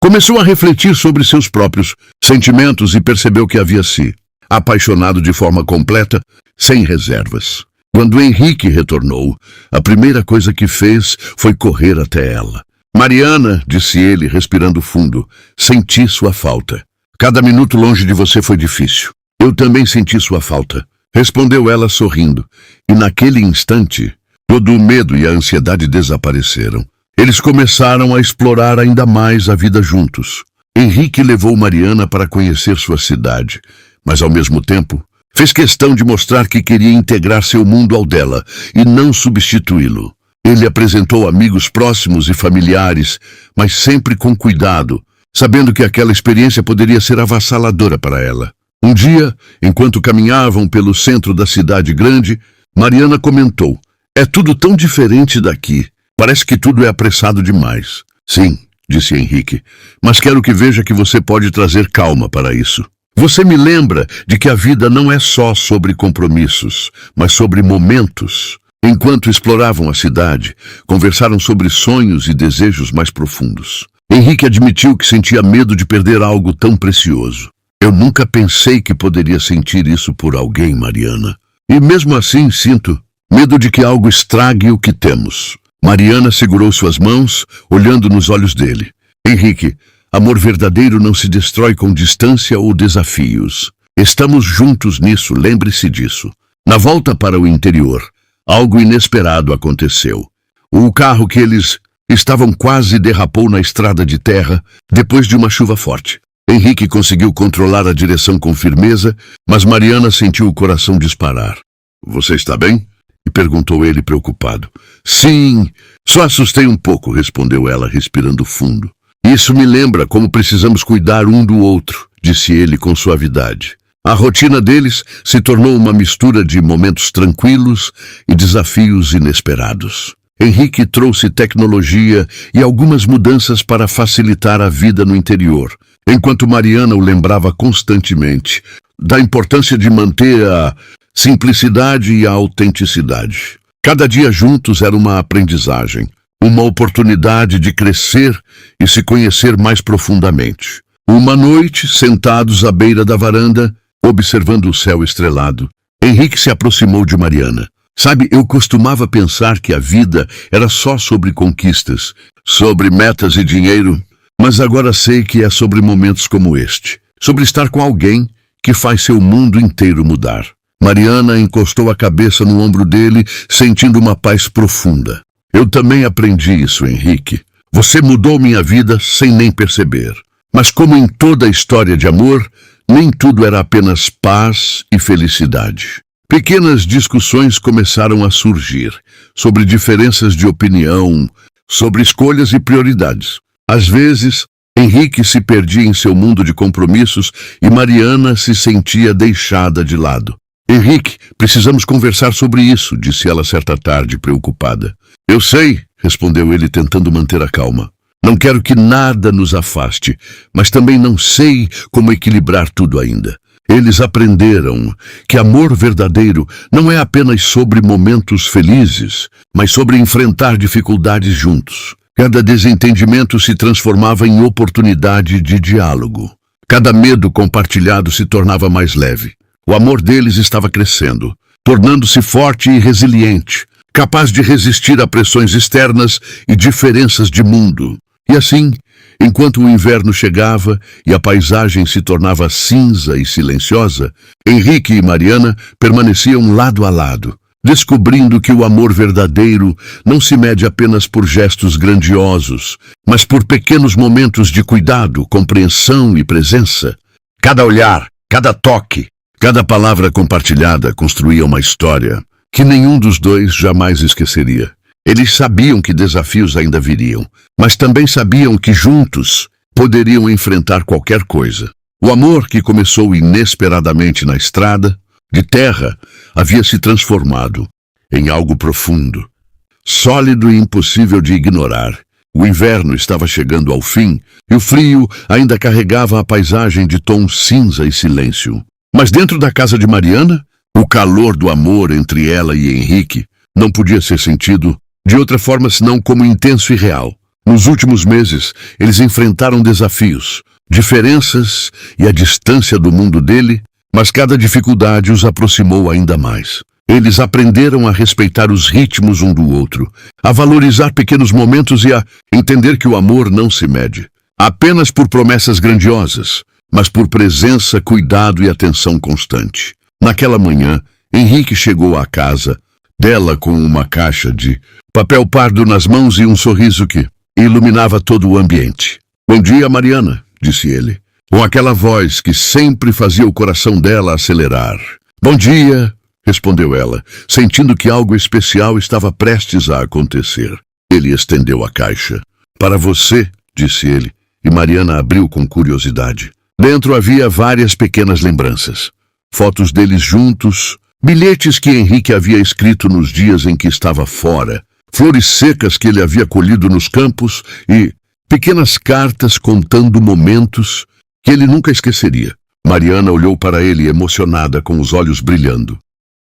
começou a refletir sobre seus próprios sentimentos e percebeu que havia se apaixonado de forma completa, sem reservas. Quando Henrique retornou, a primeira coisa que fez foi correr até ela. Mariana, disse ele, respirando fundo, senti sua falta. Cada minuto longe de você foi difícil. Eu também senti sua falta, respondeu ela sorrindo, e naquele instante, todo o medo e a ansiedade desapareceram. Eles começaram a explorar ainda mais a vida juntos. Henrique levou Mariana para conhecer sua cidade, mas ao mesmo tempo, fez questão de mostrar que queria integrar seu mundo ao dela e não substituí-lo. Ele apresentou amigos próximos e familiares, mas sempre com cuidado, sabendo que aquela experiência poderia ser avassaladora para ela. Um dia, enquanto caminhavam pelo centro da cidade grande, Mariana comentou: "É tudo tão diferente daqui. Parece que tudo é apressado demais." "Sim", disse Henrique, "mas quero que veja que você pode trazer calma para isso. Você me lembra de que a vida não é só sobre compromissos, mas sobre momentos." Enquanto exploravam a cidade, conversaram sobre sonhos e desejos mais profundos. Henrique admitiu que sentia medo de perder algo tão precioso. "Eu nunca pensei que poderia sentir isso por alguém, Mariana. E mesmo assim sinto medo de que algo estrague o que temos." Mariana segurou suas mãos, olhando nos olhos dele. "Henrique, amor verdadeiro não se destrói com distância ou desafios. Estamos juntos nisso, lembre-se disso." Na volta para o interior, algo inesperado aconteceu. O carro que eles estavam quase derrapou na estrada de terra depois de uma chuva forte. Henrique conseguiu controlar a direção com firmeza, mas Mariana sentiu o coração disparar. "Você está bem?" perguntou ele preocupado. "Sim, só assustei um pouco", respondeu ela, respirando fundo. "Isso me lembra como precisamos cuidar um do outro", disse ele com suavidade. A rotina deles se tornou uma mistura de momentos tranquilos e desafios inesperados. Henrique trouxe tecnologia e algumas mudanças para facilitar a vida no interior, enquanto Mariana o lembrava constantemente da importância de manter a simplicidade e a autenticidade. Cada dia juntos era uma aprendizagem, uma oportunidade de crescer e se conhecer mais profundamente. Uma noite, sentados à beira da varanda, observando o céu estrelado, Henrique se aproximou de Mariana. "Sabe, eu costumava pensar que a vida era só sobre conquistas, sobre metas e dinheiro, mas agora sei que é sobre momentos como este, sobre estar com alguém que faz seu mundo inteiro mudar." Mariana encostou a cabeça no ombro dele, sentindo uma paz profunda. "Eu também aprendi isso, Henrique. Você mudou minha vida sem nem perceber. Mas como em toda a história de amor, nem tudo era apenas paz e felicidade." Pequenas discussões começaram a surgir, sobre diferenças de opinião, sobre escolhas e prioridades. Às vezes, Henrique se perdia em seu mundo de compromissos e Mariana se sentia deixada de lado. "Henrique, precisamos conversar sobre isso", disse ela certa tarde, preocupada. "Eu sei", respondeu ele, tentando manter a calma. "Não quero que nada nos afaste, mas também não sei como equilibrar tudo ainda." Eles aprenderam que amor verdadeiro não é apenas sobre momentos felizes, mas sobre enfrentar dificuldades juntos. Cada desentendimento se transformava em oportunidade de diálogo. Cada medo compartilhado se tornava mais leve. O amor deles estava crescendo, tornando-se forte e resiliente, capaz de resistir a pressões externas e diferenças de mundo. E assim, enquanto o inverno chegava e a paisagem se tornava cinza e silenciosa, Henrique e Mariana permaneciam lado a lado, descobrindo que o amor verdadeiro não se mede apenas por gestos grandiosos, mas por pequenos momentos de cuidado, compreensão e presença. Cada olhar, cada toque, cada palavra compartilhada construía uma história que nenhum dos dois jamais esqueceria. Eles sabiam que desafios ainda viriam, mas também sabiam que juntos poderiam enfrentar qualquer coisa. O amor que começou inesperadamente na estrada de terra havia se transformado em algo profundo, sólido e impossível de ignorar. O inverno estava chegando ao fim e o frio ainda carregava a paisagem de tom cinza e silêncio. Mas dentro da casa de Mariana, o calor do amor entre ela e Henrique não podia ser sentido de outra forma senão como intenso e real. Nos últimos meses, eles enfrentaram desafios, diferenças e a distância do mundo dele, mas cada dificuldade os aproximou ainda mais. Eles aprenderam a respeitar os ritmos um do outro, a valorizar pequenos momentos e a entender que o amor não se mede apenas por promessas grandiosas, mas por presença, cuidado e atenção constante. Naquela manhã, Henrique chegou à casa dela com uma caixa de papel pardo nas mãos e um sorriso que iluminava todo o ambiente. "Bom dia, Mariana", disse ele, com aquela voz que sempre fazia o coração dela acelerar. "Bom dia", respondeu ela, sentindo que algo especial estava prestes a acontecer. Ele estendeu a caixa. "Para você", disse ele, e Mariana abriu com curiosidade. Dentro havia várias pequenas lembranças. Fotos deles juntos, bilhetes que Henrique havia escrito nos dias em que estava fora, flores secas que ele havia colhido nos campos e pequenas cartas contando momentos que ele nunca esqueceria. Mariana olhou para ele emocionada, com os olhos brilhando.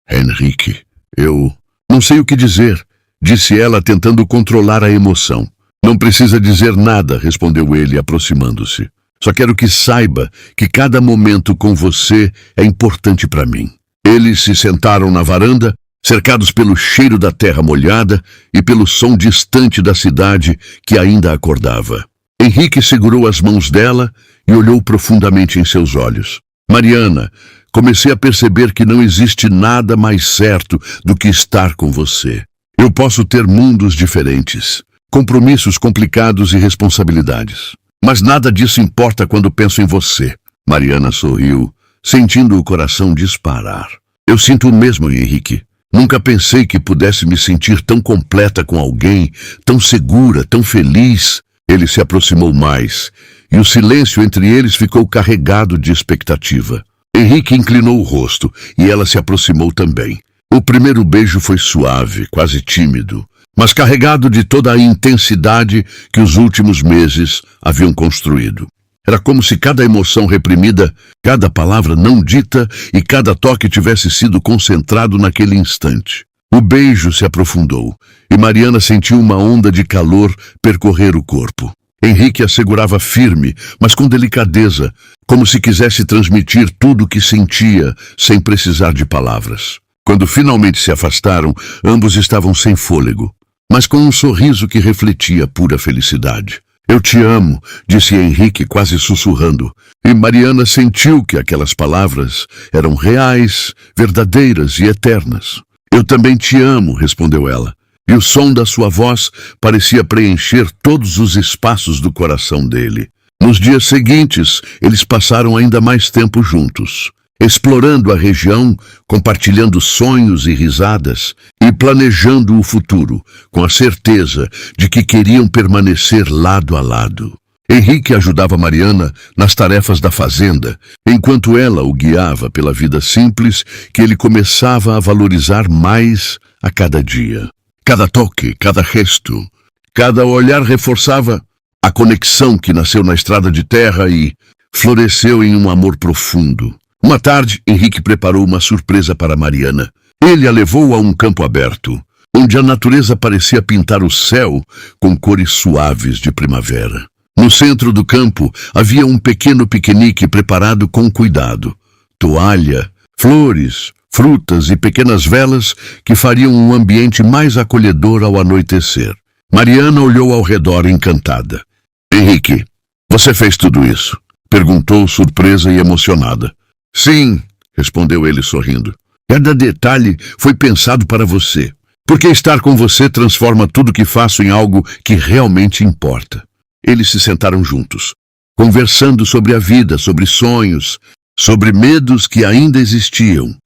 "Henrique, eu não sei o que dizer", disse ela, tentando controlar a emoção. "Não precisa dizer nada", respondeu ele, aproximando-se. "Só quero que saiba que cada momento com você é importante para mim." Eles se sentaram na varanda, cercados pelo cheiro da terra molhada e pelo som distante da cidade que ainda acordava. Henrique segurou as mãos dela e olhou profundamente em seus olhos. "Mariana, comecei a perceber que não existe nada mais certo do que estar com você. Eu posso ter mundos diferentes, compromissos complicados e responsabilidades, mas nada disso importa quando penso em você." Mariana sorriu, sentindo o coração disparar. "Eu sinto o mesmo, Henrique. Nunca pensei que pudesse me sentir tão completa com alguém, tão segura, tão feliz." Ele se aproximou mais, e o silêncio entre eles ficou carregado de expectativa. Henrique inclinou o rosto, e ela se aproximou também. O primeiro beijo foi suave, quase tímido, mas carregado de toda a intensidade que os últimos meses haviam construído. Era como se cada emoção reprimida, cada palavra não dita e cada toque tivesse sido concentrado naquele instante. O beijo se aprofundou, e Mariana sentiu uma onda de calor percorrer o corpo. Henrique a segurava firme, mas com delicadeza, como se quisesse transmitir tudo o que sentia, sem precisar de palavras. Quando finalmente se afastaram, ambos estavam sem fôlego, mas com um sorriso que refletia pura felicidade. "Eu te amo", disse Henrique quase sussurrando, e Mariana sentiu que aquelas palavras eram reais, verdadeiras e eternas. "Eu também te amo", respondeu ela, e o som da sua voz parecia preencher todos os espaços do coração dele. Nos dias seguintes, eles passaram ainda mais tempo juntos, explorando a região, compartilhando sonhos e risadas e planejando o futuro, com a certeza de que queriam permanecer lado a lado. Henrique ajudava Mariana nas tarefas da fazenda, enquanto ela o guiava pela vida simples que ele começava a valorizar mais a cada dia. Cada toque, cada gesto, cada olhar reforçava a conexão que nasceu na estrada de terra e floresceu em um amor profundo. Uma tarde, Henrique preparou uma surpresa para Mariana. Ele a levou a um campo aberto, onde a natureza parecia pintar o céu com cores suaves de primavera. No centro do campo havia um pequeno piquenique preparado com cuidado. Toalha, flores, frutas e pequenas velas que fariam um ambiente mais acolhedor ao anoitecer. Mariana olhou ao redor encantada. "Henrique, você fez tudo isso?" perguntou, surpresa e emocionada. "Sim", respondeu ele sorrindo. "Cada detalhe foi pensado para você, porque estar com você transforma tudo que faço em algo que realmente importa." Eles se sentaram juntos, conversando sobre a vida, sobre sonhos, sobre medos que ainda existiam,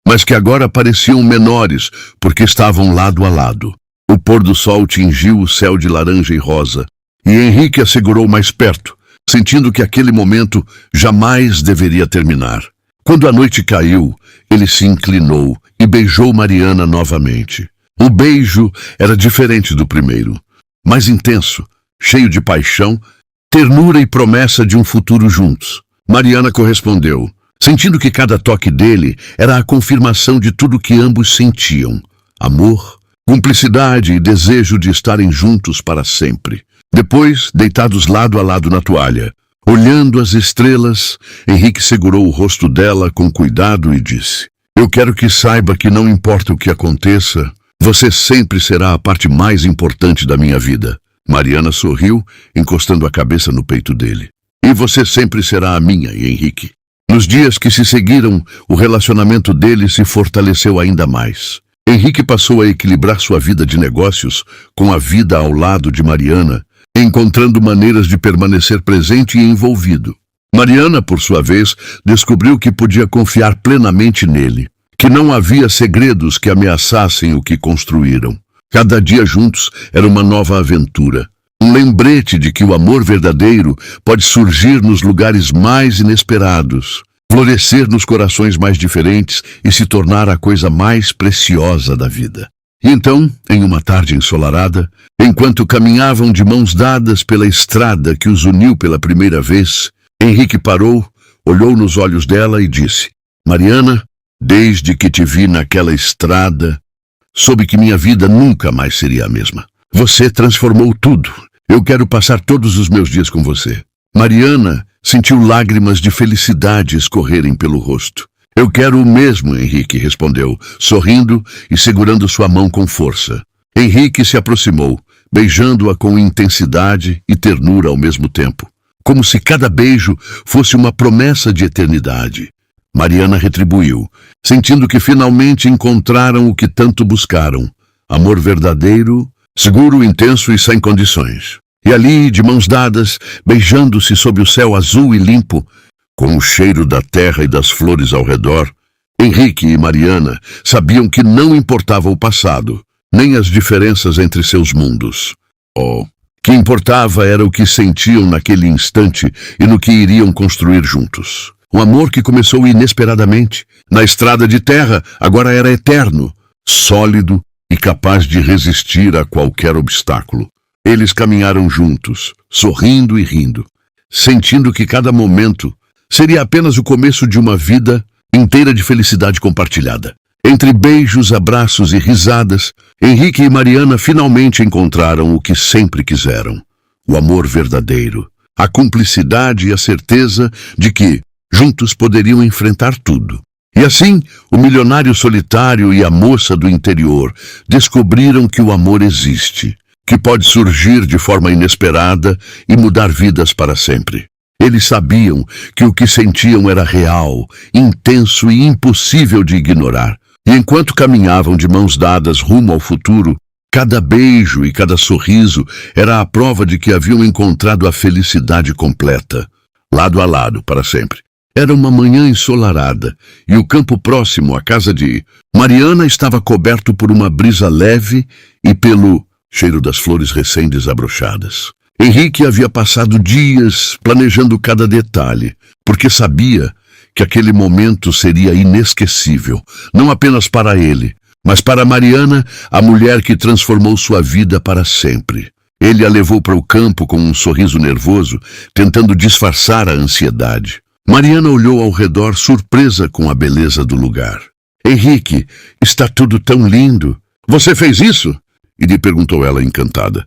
mas que agora pareciam menores porque estavam lado a lado. O pôr do sol tingiu o céu de laranja e rosa, e Henrique a segurou mais perto, sentindo que aquele momento jamais deveria terminar. Quando a noite caiu, ele se inclinou e beijou Mariana novamente. O beijo era diferente do primeiro, mais intenso, cheio de paixão, ternura e promessa de um futuro juntos. Mariana correspondeu, sentindo que cada toque dele era a confirmação de tudo que ambos sentiam: amor, cumplicidade e desejo de estarem juntos para sempre. Depois, deitados lado a lado na toalha, olhando as estrelas, Henrique segurou o rosto dela com cuidado e disse: eu quero que saiba que não importa o que aconteça, você sempre será a parte mais importante da minha vida. Mariana sorriu, encostando a cabeça no peito dele. E você sempre será a minha, Henrique. Nos dias que se seguiram, o relacionamento deles se fortaleceu ainda mais. Henrique passou a equilibrar sua vida de negócios com a vida ao lado de Mariana, encontrando maneiras de permanecer presente e envolvido. Mariana, por sua vez, descobriu que podia confiar plenamente nele, que não havia segredos que ameaçassem o que construíram. Cada dia juntos era uma nova aventura, um lembrete de que o amor verdadeiro pode surgir nos lugares mais inesperados, florescer nos corações mais diferentes e se tornar a coisa mais preciosa da vida. E então, em uma tarde ensolarada, enquanto caminhavam de mãos dadas pela estrada que os uniu pela primeira vez, Henrique parou, olhou nos olhos dela e disse: Mariana, desde que te vi naquela estrada, soube que minha vida nunca mais seria a mesma. Você transformou tudo. Eu quero passar todos os meus dias com você. Mariana sentiu lágrimas de felicidade escorrerem pelo rosto. Eu quero o mesmo, Henrique, respondeu, sorrindo e segurando sua mão com força. Henrique se aproximou, beijando-a com intensidade e ternura ao mesmo tempo, como se cada beijo fosse uma promessa de eternidade. Mariana retribuiu, sentindo que finalmente encontraram o que tanto buscaram: amor verdadeiro, seguro, intenso e sem condições. E ali, de mãos dadas, beijando-se sob o céu azul e limpo, com o cheiro da terra e das flores ao redor, Henrique e Mariana sabiam que não importava o passado, nem as diferenças entre seus mundos. O que importava era o que sentiam naquele instante e no que iriam construir juntos. Um amor que começou inesperadamente, na estrada de terra, agora era eterno, sólido e capaz de resistir a qualquer obstáculo. Eles caminharam juntos, sorrindo e rindo, sentindo que cada momento seria apenas o começo de uma vida inteira de felicidade compartilhada. Entre beijos, abraços e risadas, Henrique e Mariana finalmente encontraram o que sempre quiseram: o amor verdadeiro, a cumplicidade e a certeza de que juntos poderiam enfrentar tudo. E assim, o milionário solitário e a moça do interior descobriram que o amor existe, que pode surgir de forma inesperada e mudar vidas para sempre. Eles sabiam que o que sentiam era real, intenso e impossível de ignorar. E enquanto caminhavam de mãos dadas rumo ao futuro, cada beijo e cada sorriso era a prova de que haviam encontrado a felicidade completa, lado a lado, para sempre. Era uma manhã ensolarada, e o campo próximo à casa de Mariana estava coberto por uma brisa leve e pelo cheiro das flores recém-desabrochadas. Henrique havia passado dias planejando cada detalhe, porque sabia que aquele momento seria inesquecível, não apenas para ele, mas para Mariana, a mulher que transformou sua vida para sempre. Ele a levou para o campo com um sorriso nervoso, tentando disfarçar a ansiedade. Mariana olhou ao redor, surpresa com a beleza do lugar. Henrique, está tudo tão lindo. Você fez isso? E lhe perguntou ela encantada.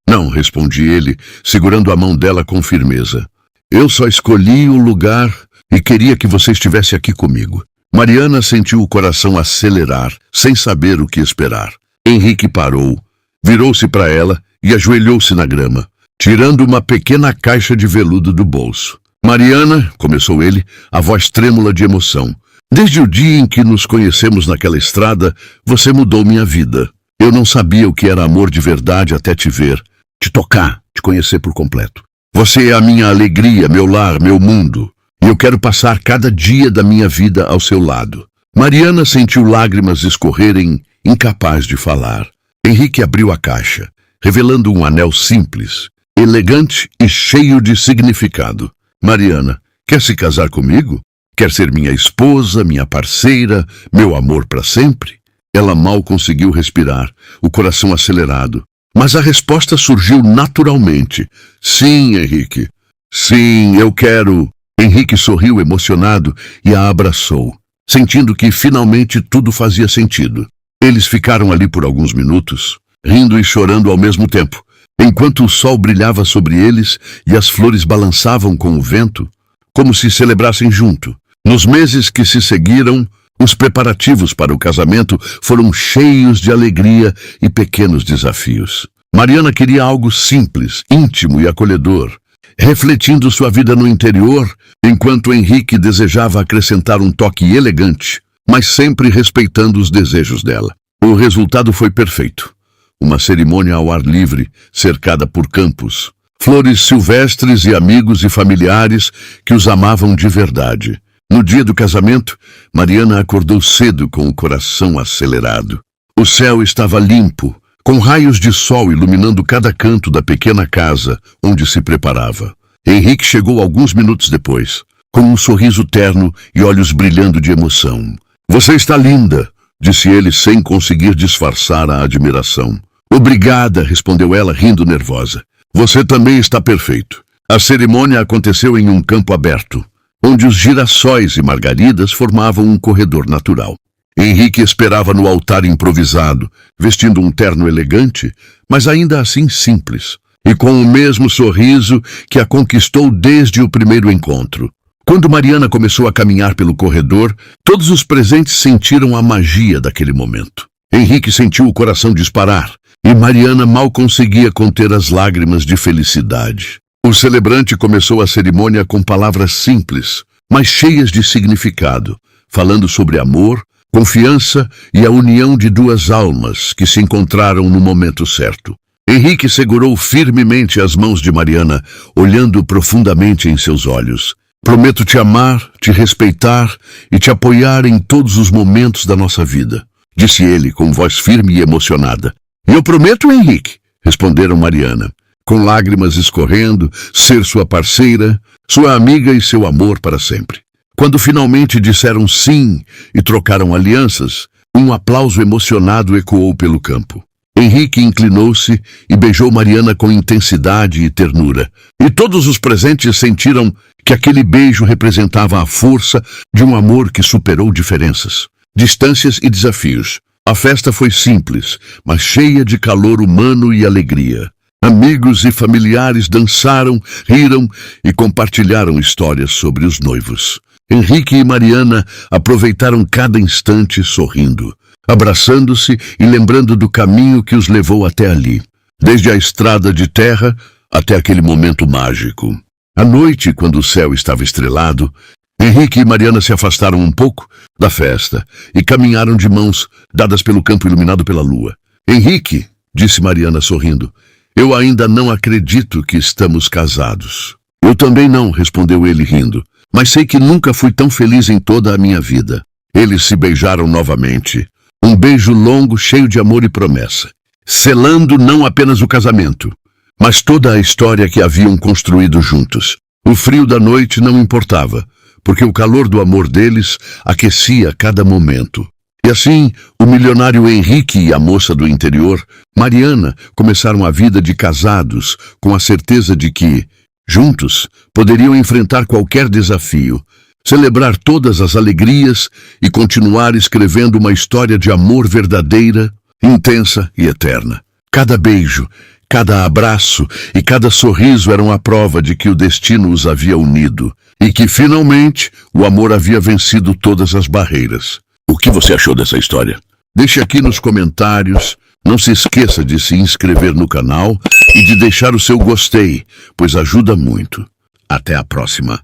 Não, respondi ele, segurando a mão dela com firmeza. Eu só escolhi o lugar e queria que você estivesse aqui comigo. Mariana sentiu o coração acelerar, sem saber o que esperar. Henrique parou, virou-se para ela e ajoelhou-se na grama, tirando uma pequena caixa de veludo do bolso. Mariana, começou ele, a voz trêmula de emoção. Desde o dia em que nos conhecemos naquela estrada, você mudou minha vida. Eu não sabia o que era amor de verdade até te ver, te tocar, te conhecer por completo. Você é a minha alegria, meu lar, meu mundo. E eu quero passar cada dia da minha vida ao seu lado. Mariana sentiu lágrimas escorrerem, incapaz de falar. Henrique abriu a caixa, revelando um anel simples, elegante e cheio de significado. Mariana, quer se casar comigo? Quer ser minha esposa, minha parceira, meu amor para sempre? Ela mal conseguiu respirar, o coração acelerado. Mas a resposta surgiu naturalmente. Sim, Henrique. Sim, eu quero. Henrique sorriu emocionado e a abraçou, sentindo que finalmente tudo fazia sentido. Eles ficaram ali por alguns minutos, rindo e chorando ao mesmo tempo, enquanto o sol brilhava sobre eles e as flores balançavam com o vento, como se celebrassem junto. Nos meses que se seguiram, os preparativos para o casamento foram cheios de alegria e pequenos desafios. Mariana queria algo simples, íntimo e acolhedor, refletindo sua vida no interior, enquanto Henrique desejava acrescentar um toque elegante, mas sempre respeitando os desejos dela. O resultado foi perfeito. Uma cerimônia ao ar livre, cercada por campos, flores silvestres e amigos e familiares que os amavam de verdade. No dia do casamento, Mariana acordou cedo com o coração acelerado. O céu estava limpo, com raios de sol iluminando cada canto da pequena casa onde se preparava. Henrique chegou alguns minutos depois, com um sorriso terno e olhos brilhando de emoção. "Você está linda", disse ele sem conseguir disfarçar a admiração. "Obrigada", respondeu ela, rindo nervosa. "Você também está perfeito." A cerimônia aconteceu em um campo aberto, onde os girassóis e margaridas formavam um corredor natural. Henrique esperava no altar improvisado, vestindo um terno elegante, mas ainda assim simples, e com o mesmo sorriso que a conquistou desde o primeiro encontro. Quando Mariana começou a caminhar pelo corredor, todos os presentes sentiram a magia daquele momento. Henrique sentiu o coração disparar, e Mariana mal conseguia conter as lágrimas de felicidade. O celebrante começou a cerimônia com palavras simples, mas cheias de significado, falando sobre amor, confiança e a união de duas almas que se encontraram no momento certo. Henrique segurou firmemente as mãos de Mariana, olhando profundamente em seus olhos. "Prometo te amar, te respeitar e te apoiar em todos os momentos da nossa vida", disse ele com voz firme e emocionada. "Eu prometo, Henrique", responderam Mariana, com lágrimas escorrendo, ser sua parceira, sua amiga e seu amor para sempre. Quando finalmente disseram sim e trocaram alianças, um aplauso emocionado ecoou pelo campo. Henrique inclinou-se e beijou Mariana com intensidade e ternura, e todos os presentes sentiram que aquele beijo representava a força de um amor que superou diferenças, distâncias e desafios. A festa foi simples, mas cheia de calor humano e alegria. Amigos e familiares dançaram, riram e compartilharam histórias sobre os noivos. Henrique e Mariana aproveitaram cada instante sorrindo, abraçando-se e lembrando do caminho que os levou até ali, desde a estrada de terra até aquele momento mágico. À noite, quando o céu estava estrelado, Henrique e Mariana se afastaram um pouco da festa e caminharam de mãos dadas pelo campo iluminado pela lua. "Henrique", disse Mariana sorrindo, "eu ainda não acredito que estamos casados." "Eu também não", respondeu ele rindo, "mas sei que nunca fui tão feliz em toda a minha vida." Eles se beijaram novamente, um beijo longo cheio de amor e promessa, selando não apenas o casamento, mas toda a história que haviam construído juntos. O frio da noite não importava, porque o calor do amor deles aquecia cada momento. E assim, o milionário Henrique e a moça do interior, Mariana, começaram a vida de casados com a certeza de que, juntos, poderiam enfrentar qualquer desafio, celebrar todas as alegrias e continuar escrevendo uma história de amor verdadeira, intensa e eterna. Cada beijo, cada abraço e cada sorriso eram a prova de que o destino os havia unido e que, finalmente, o amor havia vencido todas as barreiras. O que você achou dessa história? Deixe aqui nos comentários. Não se esqueça de se inscrever no canal e de deixar o seu gostei, pois ajuda muito. Até a próxima.